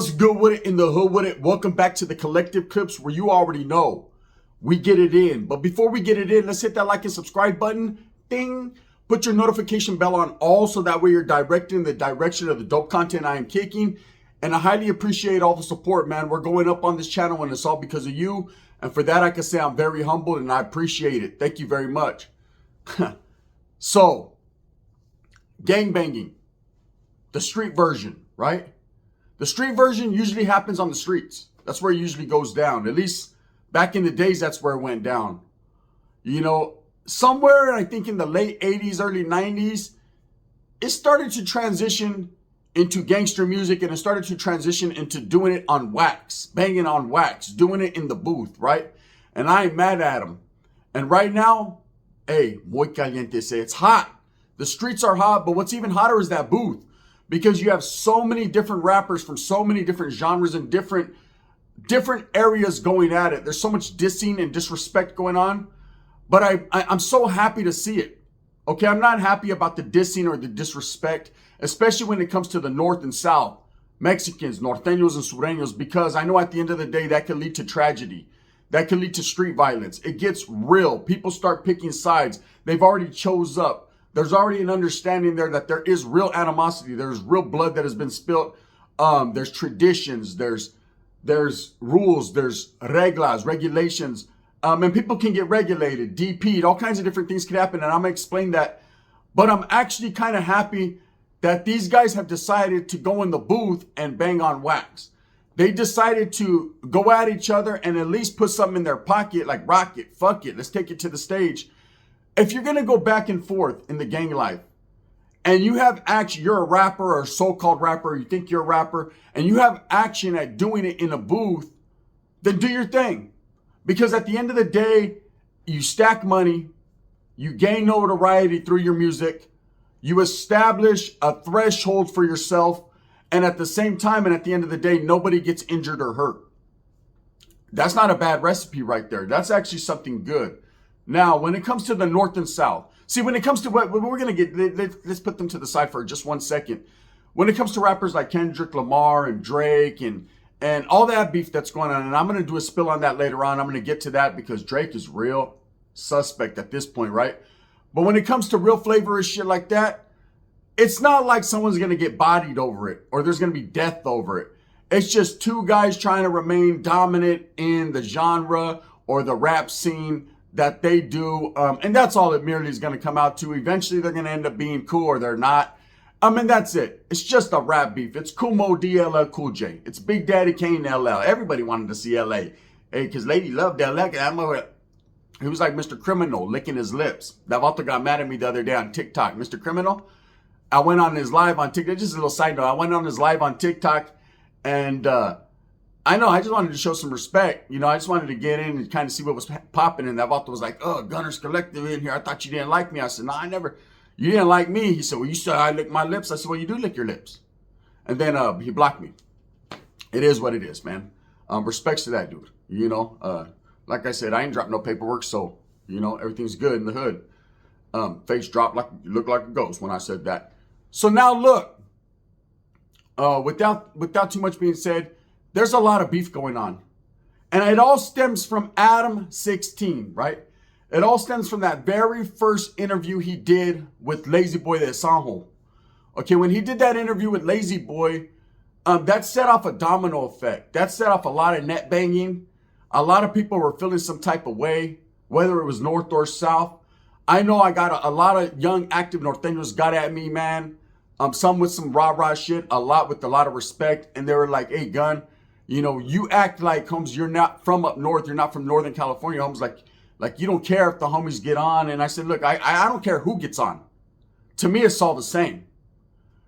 What's good with it in the hood with it? Welcome back to the Collective Clips where you already know we get it in. But before we get it in, let's hit that like and subscribe button. Ding. Put your notification bell on all so that way you're directed in the direction of the dope content I am kicking. And I highly appreciate all the support, man. We're going up on this channel and it's all because of you. And for that, I can say I'm very humbled and I appreciate it. Thank you very much. So, gangbanging. The street version, right? The street version usually happens on the streets. That's where it usually goes down. At least back in the days, that's where it went down. You know, somewhere, I think in the late 80s, early 90s, it started to transition into gangster music and it started to transition into doing it on wax, banging on wax, doing it in the booth, right? And I ain't mad at them. And right now, hey, muy caliente, say it's hot. The streets are hot, but what's even hotter is that booth. Because you have so many different rappers from so many different genres and different areas going at it. There's so much dissing and disrespect going on. But I'm so happy to see it. Okay, I'm not happy about the dissing or the disrespect, especially when it comes to the North and South, Mexicans, Norteños and Sureños, because I know at the end of the day that could lead to tragedy. That could lead to street violence. It gets real. People start picking sides. They've already chose up. There's already an understanding there that there is real animosity. There's real blood that has been spilled. There's traditions. There's rules. There's reglas, regulations. And people can get regulated, DP'd. All kinds of different things can happen. And I'm going to explain that. But I'm actually kind of happy that these guys have decided to go in the booth and bang on wax. They decided to go at each other and at least put something in their pocket like rock it, fuck it, let's take it to the stage. If you're going to go back and forth in the gang life and you have action, you're a rapper or a so-called rapper, you think you're a rapper, and you have action at doing it in a booth, then do your thing. Because at the end of the day, you stack money, you gain notoriety through your music, you establish a threshold for yourself, and at the same time and at the end of the day, nobody gets injured or hurt. That's not a bad recipe right there. That's actually something good. Now, when it comes to the North and South, see, when it comes to what we're going to get, let's put them to the side for just 1 second. When it comes to rappers like Kendrick Lamar and Drake and all that beef that's going on, and I'm going to do a spill on that later on. I'm going to get to that because Drake is real suspect at this point, right? But when it comes to real flavor and shit like that, it's not like someone's going to get bodied over it or there's going to be death over it. It's just two guys trying to remain dominant in the genre or the rap scene that they do, and that's all it merely is going to come out to. Eventually, they're going to end up being cool or they're not. That's it. It's just a rap beef. It's Kool Moe Dee, LL Cool J. It's Big Daddy Kane, LL. Everybody wanted to see LA. Hey, because Lady loved LL. He was like Mr. Criminal, licking his lips. That Vato got mad at me the other day on TikTok. Mr. Criminal, I went on his live on TikTok. Just a little side note. I went on his live on TikTok and I know, I just wanted to show some respect. You know, I just wanted to get in and kind of see what was popping. And that Vato was like, oh, Gunners Collective in here. I thought you didn't like me. I said, no, I never. You didn't like me. He said, well, you said I lick my lips. I said, well, you do lick your lips. And then he blocked me. It is what it is, man. Respects to that dude. You know, like I said, I ain't dropped no paperwork. So, you know, everything's good in the hood. Face dropped like you look like a ghost when I said that. So now look, without too much being said, there's a lot of beef going on. And it all stems from Adam 16, right? It all stems from that very first interview he did with Lazyboy de Sanjo. Okay, when he did that interview with Lazyboy, that set off a domino effect. That set off a lot of net banging. A lot of people were feeling some type of way, whether it was North or South. I know I got a lot of young active Norteños got at me, man. Some with some rah-rah shit, a lot with a lot of respect. And they were like, hey, Gun, you know, you act like, Holmes, you're not from up north. You're not from Northern California. Holmes, like you don't care if the homies get on. And I said, look, I don't care who gets on. To me, it's all the same.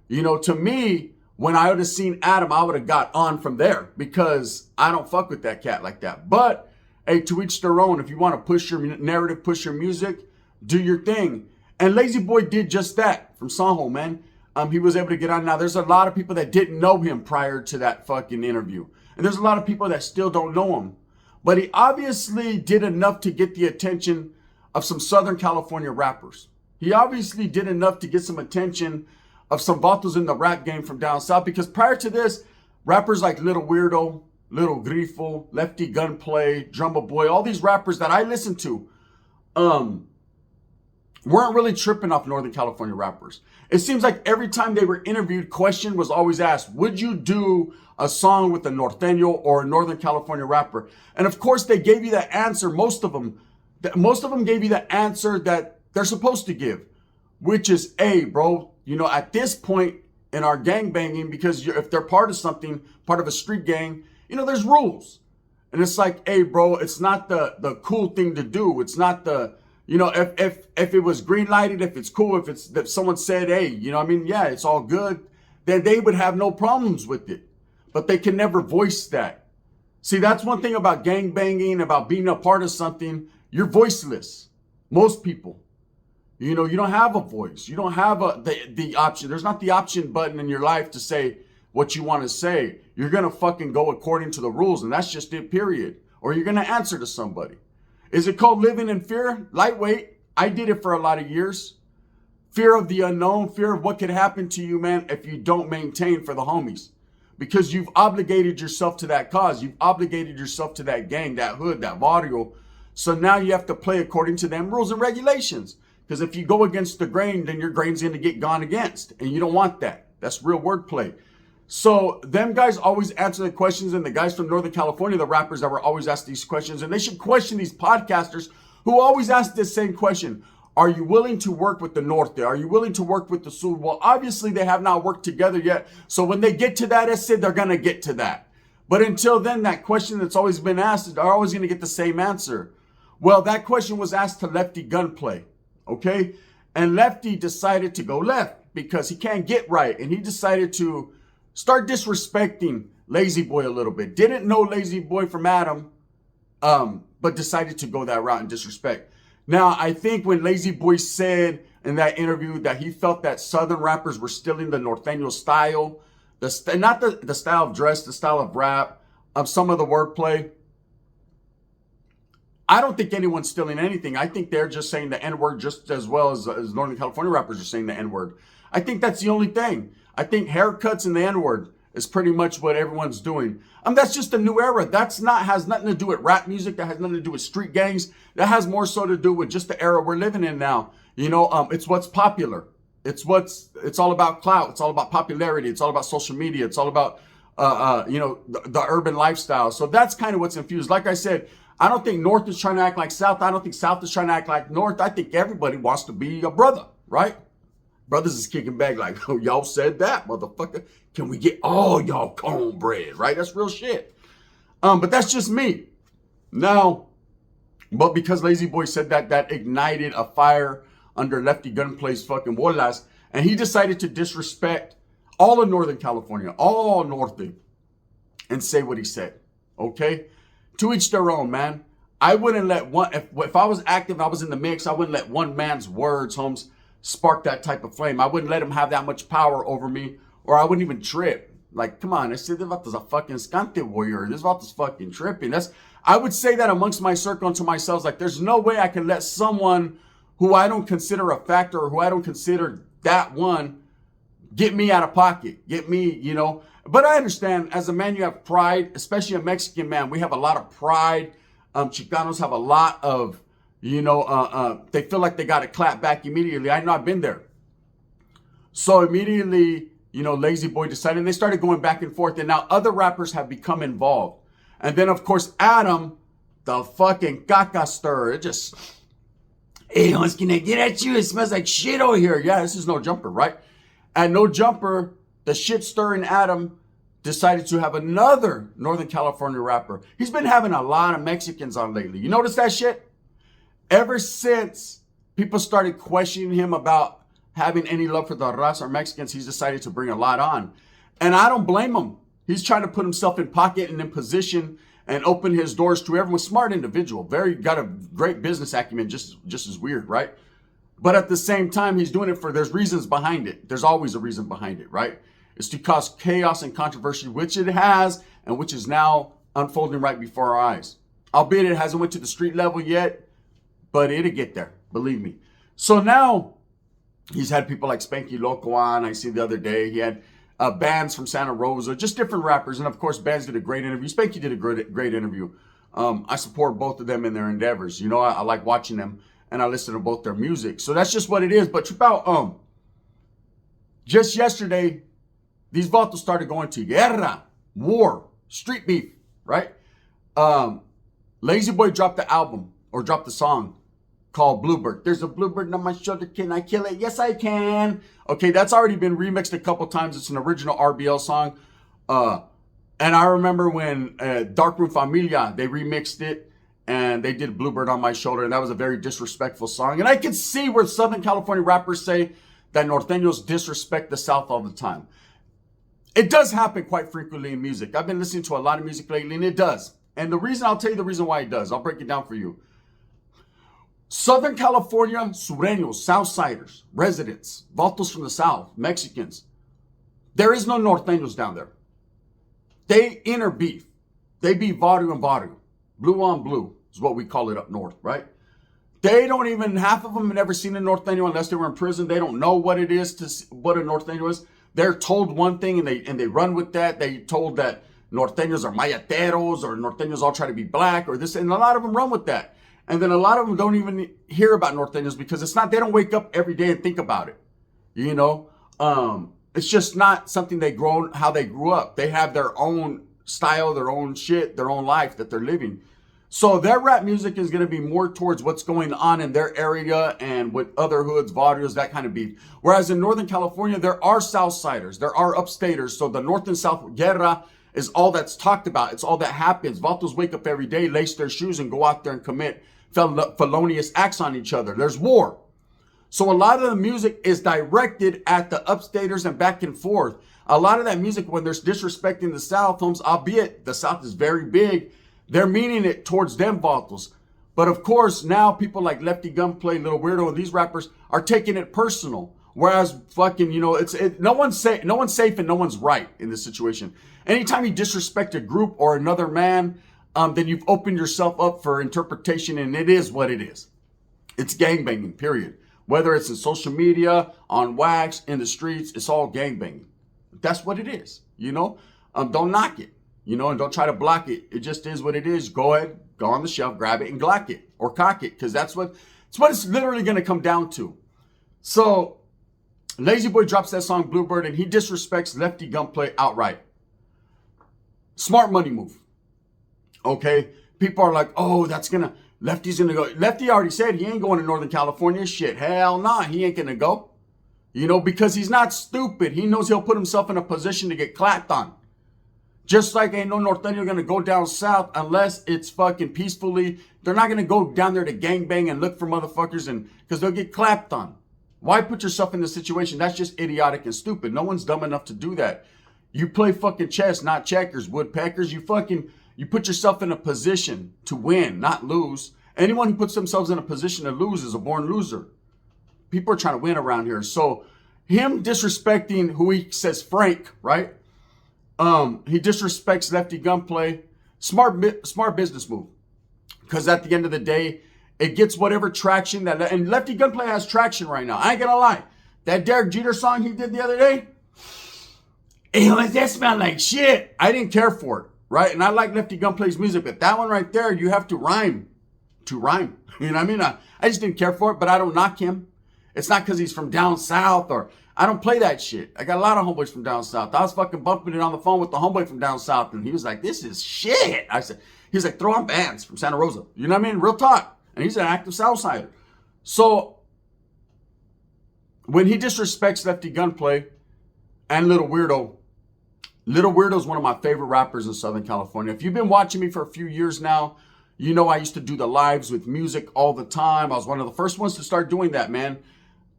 You know, to me, when I would have seen Adam, I would have got on from there because I don't fuck with that cat like that. But, hey, to each their own. If you want to push your narrative, push your music, do your thing. And Lazyboy did just that from Sanjo, man. He was able to get on. Now, there's a lot of people that didn't know him prior to that fucking interview. And there's a lot of people that still don't know him. But he obviously did enough to get the attention of some Southern California rappers. He obviously did enough to get some attention of some vatos in the rap game from down south. Because prior to this, Rappers like Little Weirdo, Little Grifo, Lefty Gunplay, Drummer Boy, all these rappers that I listen to, weren't really tripping off Northern California rappers. It seems like every time they were interviewed, question was always asked, would you do a song with a norteño or a Northern California rapper? And of course, they gave you the answer, most of them gave you the answer that they're supposed to give, which is, hey, bro, you know, at this point in our gang banging, because if they're part of something, part of a street gang, you know, there's rules. And it's like, hey, bro, it's not the cool thing to do. It's not the, you know, if it was green lighted, if it's cool, if someone said, hey, you know, I mean, yeah, it's all good, then they would have no problems with it. But they can never voice that. See, that's one thing about gang banging, about being a part of something. You're voiceless. Most people, you know, you don't have a voice. You don't have the option. There's not the option button in your life to say what you want to say. You're going to fucking go according to the rules, and that's just it, period. Or you're going to answer to somebody. Is it called living in fear? Lightweight. I did it for a lot of years. Fear of the unknown, fear of what could happen to you, man, if you don't maintain for the homies. Because you've obligated yourself to that cause. You've obligated yourself to that gang, that hood, that barrio. So now you have to play according to them rules and regulations. Because if you go against the grain, then your grain's going to get gone against. And you don't want that. That's real wordplay. So them guys always answer the questions, and the guys from Northern California, the rappers that were always asked these questions, and they should question these podcasters who always ask this same question. Are you willing to work with the Norte? Are you willing to work with the Sur? Well, obviously they have not worked together yet. So when they get to that essay, they're going to get to that. But until then, that question that's always been asked, are always going to get the same answer. Well, that question was asked to Lefty Gunplay. Okay. And Lefty decided to go left because he can't get right. And he decided to start disrespecting Lazyboy a little bit. Didn't know Lazyboy from Adam, but decided to go that route and disrespect. Now, I think when Lazyboy said in that interview that he felt that Southern rappers were stealing the norteño style, not the style of dress, the style of rap, of some of the wordplay, I don't think anyone's stealing anything. I think they're just saying the N-word just as well as Northern California rappers are saying the N-word. I think that's the only thing. I think haircuts and the N-word is pretty much what everyone's doing. That's just a new era. That's not, has nothing to do with rap music. That has nothing to do with street gangs. That has more so to do with just the era we're living in now. You know, it's what's popular. It's all about clout. It's all about popularity. It's all about social media. It's all about, you know, the urban lifestyle. So that's kind of what's infused. Like I said, I don't think North is trying to act like South. I don't think South is trying to act like North. I think everybody wants to be a brother, right? Brothers is kicking back like, oh, y'all said that, motherfucker. Can we get all y'all cornbread, right? That's real shit. But that's just me. Now, but because Lazyboy said that, that ignited a fire under Lefty Gunplay's fucking bolas, and he decided to disrespect all of Northern California, all Norte, and say what he said, okay? To each their own, man. I wouldn't let one, if I was active, I was in the mix, I wouldn't let one man's words, Holmes, spark that type of flame. I wouldn't let him have that much power over me, or I wouldn't even trip. Like, come on, this is a fucking skante warrior. This is fucking tripping. I would say that amongst my circle and to myself, like, there's no way I can let someone who I don't consider a factor or who I don't consider that one get me out of pocket, get me, you know. But I understand, as a man, you have pride, especially a Mexican man. We have a lot of pride. Chicanos have a lot of, you know, they feel like they got to clap back immediately. I know, I've been there. So immediately, you know, Lazyboy decided, and they started going back and forth, and now other rappers have become involved. And then, of course, Adam, the fucking caca stir, it just, hey, what's gonna get at you? It smells like shit over here. Yeah, this is No Jumper, right? And No Jumper, the shit stirring Adam, decided to have another Northern California rapper. He's been having a lot of Mexicans on lately. You notice that shit? Ever since people started questioning him about having any love for the raza or Mexicans, he's decided to bring a lot on. And I don't blame him. He's trying to put himself in pocket and in position and open his doors to everyone. Smart individual, got a great business acumen, just as weird, right? But at the same time, he's doing it there's reasons behind it. There's always a reason behind it, right? It's to cause chaos and controversy, which it has, and which is now unfolding right before our eyes. Albeit it hasn't went to the street level yet, but it'll get there, believe me. So now, he's had people like Spanky Loco on. I see the other day, he had Bands from Santa Rosa, just different rappers. And of course, Bands did a great interview. Spanky did a great interview. I support both of them in their endeavors. You know, I like watching them and I listen to both their music. So that's just what it is. But about, just yesterday, these vatos started going to guerra, war, street beef, right? Lazyboy dropped the album or dropped the song called Bluebird. There's a bluebird on my shoulder. Can I kill it? Yes, I can. Okay, that's already been remixed a couple times. It's an original RBL song. And I remember when Darkroom Familia, they remixed it and they did Bluebird on My Shoulder. And that was a very disrespectful song. And I could see where Southern California rappers say that norteños disrespect the South all the time. It does happen quite frequently in music. I've been listening to a lot of music lately and it does. And the reason, I'll tell you the reason why it does. I'll break it down for you. Southern California, sureños, Southsiders, residents, vatos from the South, Mexicans. There is no norteños down there. They interbeef. They be barrio and barrio. Blue on blue is what we call it up north, right? They don't even, half of them have never seen a norteño unless they were in prison. They don't know what it is, what a norteño is. They're told one thing and they run with that. They told that norteños are mayateros or norteños all try to be black or this, and a lot of them run with that. And then a lot of them don't even hear about norteños because it's not, they don't wake up every day and think about it. You know, it's just not something how they grew up. They have their own style, their own shit, their own life that they're living. So their rap music is going to be more towards what's going on in their area and with other hoods, barrios, that kind of beef. Whereas in Northern California, there are Southsiders, there are upstaters. So the North and South guerra is all that's talked about. It's all that happens. Vatos wake up every day, lace their shoes, and go out there and commit felonious acts on each other. There's war. So a lot of the music is directed at the upstaters and back and forth. A lot of that music, when they're disrespecting the South, homes, albeit the South is very big, they're meaning it towards them vatos. But of course, now people like Lefty Gunplay, Little Weirdo, and these rappers are taking it personal. Whereas fucking, you know, no one's safe and no one's right in this situation. Anytime you disrespect a group or another man, then you've opened yourself up for interpretation, and it is what it is. It's gangbanging, period. Whether it's in social media, on wax, in the streets, it's all gangbanging. That's what it is, you know? Don't knock it, you know, and don't try to block it. It just is what it is. Go ahead, go on the shelf, grab it, and glock it or cock it, because it's what it's literally going to come down to. So Lazyboy drops that song Bluebird, and he disrespects Lefty Gunplay outright. Smart money move. Okay? People are like, oh, Lefty's gonna go. Lefty already said he ain't going to Northern California. Shit, hell nah, he ain't gonna go. You know, because he's not stupid. He knows he'll put himself in a position to get clapped on. Just like ain't no norteño gonna go down south unless it's fucking peacefully. They're not gonna go down there to gangbang and look for motherfuckers, and because they'll get clapped on. Why put yourself in this situation? That's just idiotic and stupid. No one's dumb enough to do that. You play fucking chess, not checkers, woodpeckers. You put yourself in a position to win, not lose. Anyone who puts themselves in a position to lose is a born loser. People are trying to win around here. So him disrespecting who he says Frank, right? He disrespects Lefty Gunplay. Smart business move. Because at the end of the day, it gets whatever traction and Lefty Gunplay has traction right now. I ain't gonna lie. That Derek Jeter song he did the other day, that smelled like shit. I didn't care for it, right? And I like Lefty Gunplay's music, but that one right there, you have to rhyme. You know what I mean? I just didn't care for it, but I don't knock him. It's not because he's from down south or I don't play that shit. I got a lot of homeboys from down south. I was fucking bumping it on the phone with the homeboy from down south, and he was like, this is shit. He was like, throw on Bands from Santa Rosa. You know what I mean? Real talk. And he's an active Southsider. So when he disrespects Lefty Gunplay and Little Weirdo is one of my favorite rappers in Southern California. If you've been watching me for a few years now, you know I used to do the lives with music all the time. I was one of the first ones to start doing that, man.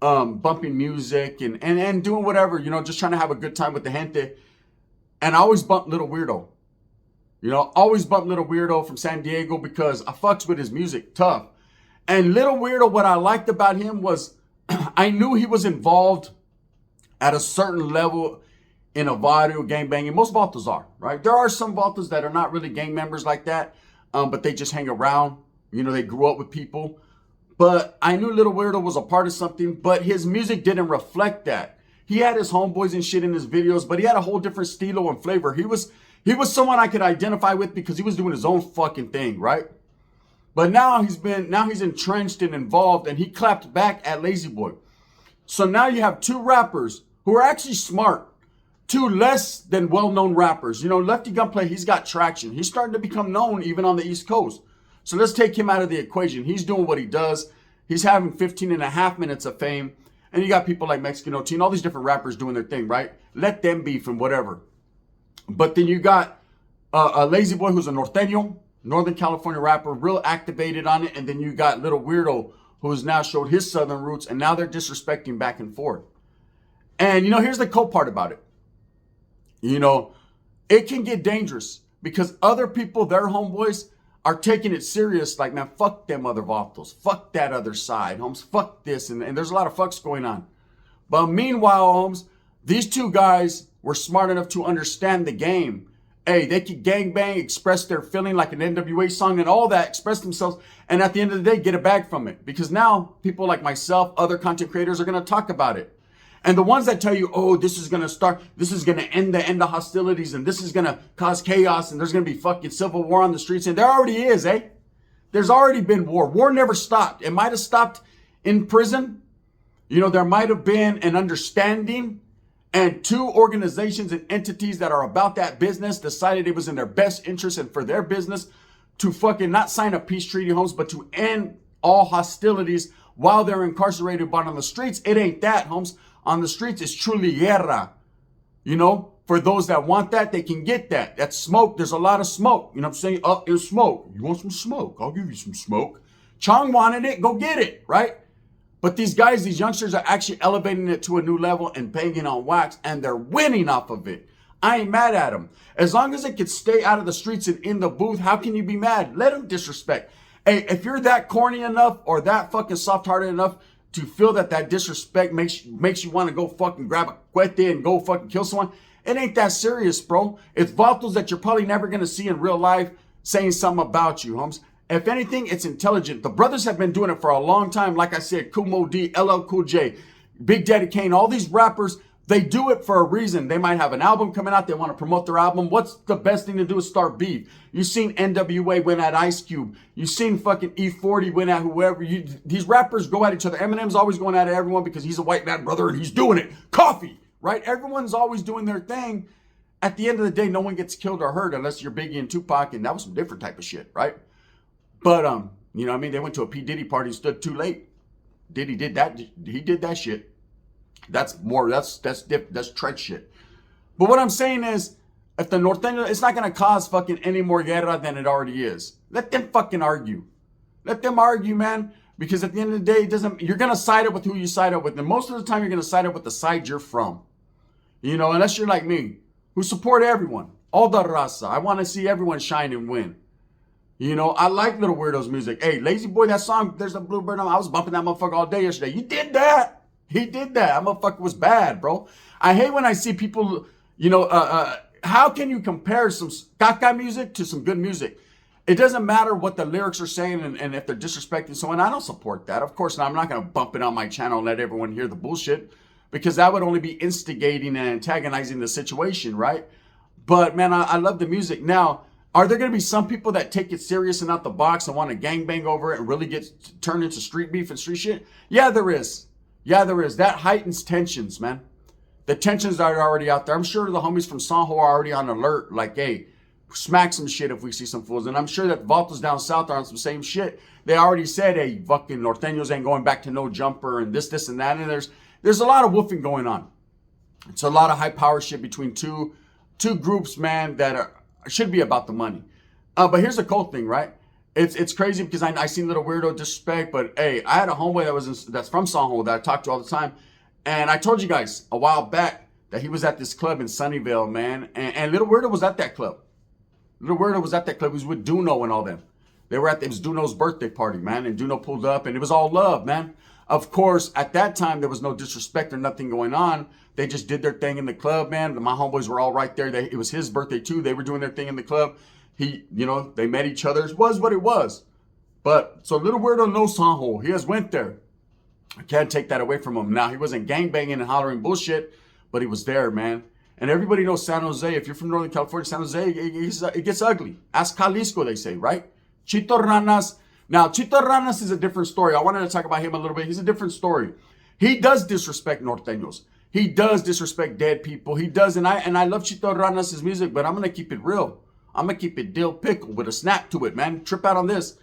Bumping music and doing whatever, you know, just trying to have a good time with the gente. And I always bump Little Weirdo. You know, always bump Little Weirdo from San Diego because I fucks with his music tough. And Little Weirdo, what I liked about him was I knew he was involved at a certain level in a barrio gangbanging. Most vatos are, right? There are some vatos that are not really gang members like that, but they just hang around. You know, they grew up with people. But I knew Little Weirdo was a part of something, but his music didn't reflect that. He had his homeboys and shit in his videos, but he had a whole different stilo and flavor. He was someone I could identify with because he was doing his own fucking thing, right? But now he's entrenched and involved, and he clapped back at Lazyboy. So now you have two rappers who are actually smart, two less than well-known rappers. You know, Lefty Gunplay, he's got traction. He's starting to become known even on the East Coast. So let's take him out of the equation. He's doing what he does. He's having 15 and a half minutes of fame. And you got people like Mexican OT and all these different rappers doing their thing, right? Let them beef and whatever. But then you got a Lazyboy who's a norteño, Northern California rapper, real activated on it. And then you got Little Weirdo, who has now showed his Southern roots. And now they're disrespecting back and forth. And, you know, here's the cool part about it. You know, it can get dangerous because other people, their homeboys, are taking it serious. Like, man, fuck them other vatos. Fuck that other side, Holmes. Fuck this. And there's a lot of fucks going on. But meanwhile, Holmes, these two guys were smart enough to understand the game. Hey, they could gangbang, express their feeling like an NWA song and all that, express themselves. And at the end of the day, get a bag from it. Because now people like myself, other content creators are going to talk about it. And the ones that tell you, oh, this is going to end the hostilities, and this is going to cause chaos, and there's going to be fucking civil war on the streets. And there already is, eh? There's already been war. War never stopped. It might have stopped in prison. You know, there might have been an understanding, and two organizations and entities that are about that business decided it was in their best interest and for their business to fucking not sign a peace treaty, Holmes, but to end all hostilities while they're incarcerated. But on the streets, it ain't that, Holmes. On the streets, it's truly guerra. You know, for those that want that, they can get that. That's smoke. There's a lot of smoke. You know what I'm saying? Up in smoke. You want some smoke? I'll give you some smoke. Chong wanted it. Go get it, right? But these guys, these youngsters are actually elevating it to a new level and paying it on wax, and they're winning off of it. I ain't mad at them. As long as it can stay out of the streets and in the booth, how can you be mad? Let them disrespect. Hey, if you're that corny enough or that fucking soft-hearted enough to feel that disrespect makes you want to go fucking grab a cuete and go fucking kill someone, it ain't that serious, bro. It's vatos that you're probably never going to see in real life saying something about you, Holmes. If anything, it's intelligent. The brothers have been doing it for a long time. Like I said, Kumo D, LL Cool J, Big Daddy Kane, all these rappers, they do it for a reason. They might have an album coming out. They want to promote their album. What's the best thing to do is start beef. You've seen NWA win at Ice Cube. You've seen fucking E40 win at whoever. These rappers go at each other. Eminem's always going at everyone because he's a white man brother and he's doing it. Coffee, right? Everyone's always doing their thing. At the end of the day, no one gets killed or hurt unless you're Biggie and Tupac, and that was some different type of shit, right? But, you know what I mean? They went to a P. Diddy party and stood too late. Diddy did that. He did that shit. That's tread shit. But what I'm saying is, if the norteño, it's not going to cause fucking any more guerra than it already is. Let them fucking argue. Let them argue, man. Because at the end of the day, you're going to side up with who you side up with. And most of the time, you're going to side up with the side you're from. You know, unless you're like me, who support everyone. All the raza. I want to see everyone shine and win. You know, I like Little Weirdo's music. Hey, Lazyboy, that song, There's a Bluebird on. I was bumping that motherfucker all day yesterday. You did that. He did that. That motherfucker was bad, bro. I hate when I see people, you know, how can you compare some caca music to some good music? It doesn't matter what the lyrics are saying and if they're disrespecting someone. I don't support that. Of course, I'm not going to bump it on my channel and let everyone hear the bullshit because that would only be instigating and antagonizing the situation, right? But, man, I love the music. Now, are there going to be some people that take it serious and out the box and want to gangbang over it and really get turned into street beef and street shit? Yeah, there is. Yeah, there is. That heightens tensions, man. The tensions are already out there. I'm sure the homies from Sanjo are already on alert. Like, hey, smack some shit if we see some fools. And I'm sure that vatos down south are on some same shit. They already said, hey, fucking norteños ain't going back to no jumper and this, and that. And there's a lot of woofing going on. It's a lot of high power shit between two groups, man, that should be about the money. But here's the cool thing, right? It's crazy because I seen Little Weirdo disrespect, but hey, I had a homeboy that's from Sanjo that I talked to all the time, and I told you guys a while back that he was at this club in Sunnyvale, man, and Little Weirdo was at that club. Little Weirdo was at that club. He was with Duno and all them. It was Duno's birthday party, man, and Duno pulled up, and it was all love, man. Of course, at that time there was no disrespect or nothing going on. They just did their thing in the club, man. My homeboys were all right there. It was his birthday too. They were doing their thing in the club. They met each other. It was what it was. But, so Little Weirdo knows Sanjo. He has went there. I can't take that away from him. Now, he wasn't gangbanging and hollering bullshit, but he was there, man. And everybody knows San Jose. If you're from Northern California, San Jose, it gets ugly. Ask Jalisco, they say, right? Chito Ranas. Now, Chito Ranas is a different story. I wanted to talk about him a little bit. He's a different story. He does disrespect norteños. He does disrespect dead people. He does, and I love Chito Ranas' music, but I'm going to keep it real. I'm going to keep it dill pickle with a snap to it, man. Trip out on this.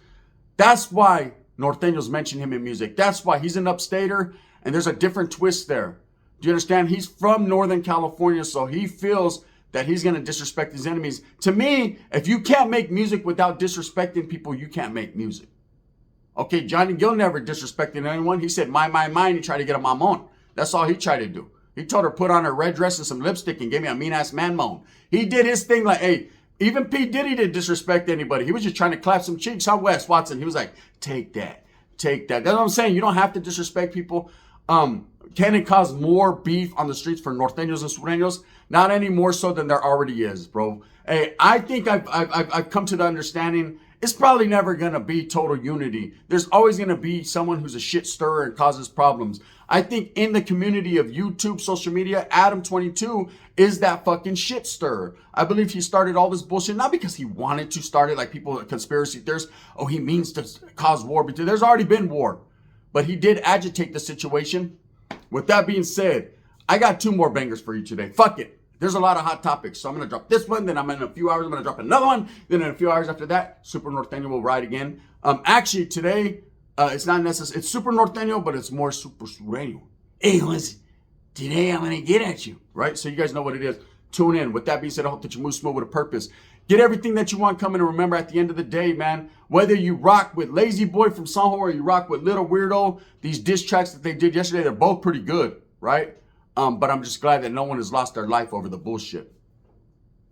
That's why norteños mention him in music. That's why he's an upstater, and there's a different twist there. Do you understand? He's from Northern California, so he feels that he's going to disrespect his enemies. To me, if you can't make music without disrespecting people, you can't make music. Okay, Johnny Gill never disrespected anyone. He said, my, he tried to get a mamon. That's all he tried to do. He told her, put on her red dress and some lipstick and gave me a mean-ass man moan. He did his thing like, hey, even P. Diddy didn't disrespect anybody. He was just trying to clap some cheeks. How Wes Watson? He was like, take that. Take that. That's what I'm saying. You don't have to disrespect people. Can it cause more beef on the streets for norteños and sureños? Not any more so than there already is, bro. Hey, I think I've come to the understanding it's probably never going to be total unity. There's always going to be someone who's a shit stirrer and causes problems. I think in the community of YouTube, social media, Adam22 is that fucking shit stirrer. I believe he started all this bullshit, not because he wanted to start it like people, conspiracy theorists, oh, he means to cause war. Because there's already been war. But he did agitate the situation. With that being said, I got 2 more bangers for you today. Fuck it. There's a lot of hot topics. So I'm going to drop this one. Then in a few hours, I'm going to drop another one. Then in a few hours after that, Super Norteño will ride again. Actually, today, it's not necessary. It's Super Norteño, but it's more Super Sureño. Hey, listen, today I'm going to get at you. Right? So you guys know what it is. Tune in. With that being said, I hope that you move smooth with a purpose. Get everything that you want coming. And remember, at the end of the day, man, whether you rock with Lazyboy from Soho or you rock with Little Weirdo, these diss tracks that they did yesterday, they're both pretty good. Right? But I'm just glad that no one has lost their life over the bullshit.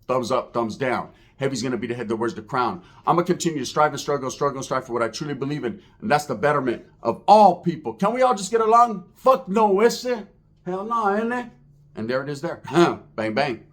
Thumbs up, thumbs down. Heavy's going to be the head that wears the crown. I'm going to continue to strive and struggle and strive for what I truly believe in. And that's the betterment of all people. Can we all just get along? Fuck no, ese. Hell no, ain't it? And there it is there. Bang, bang.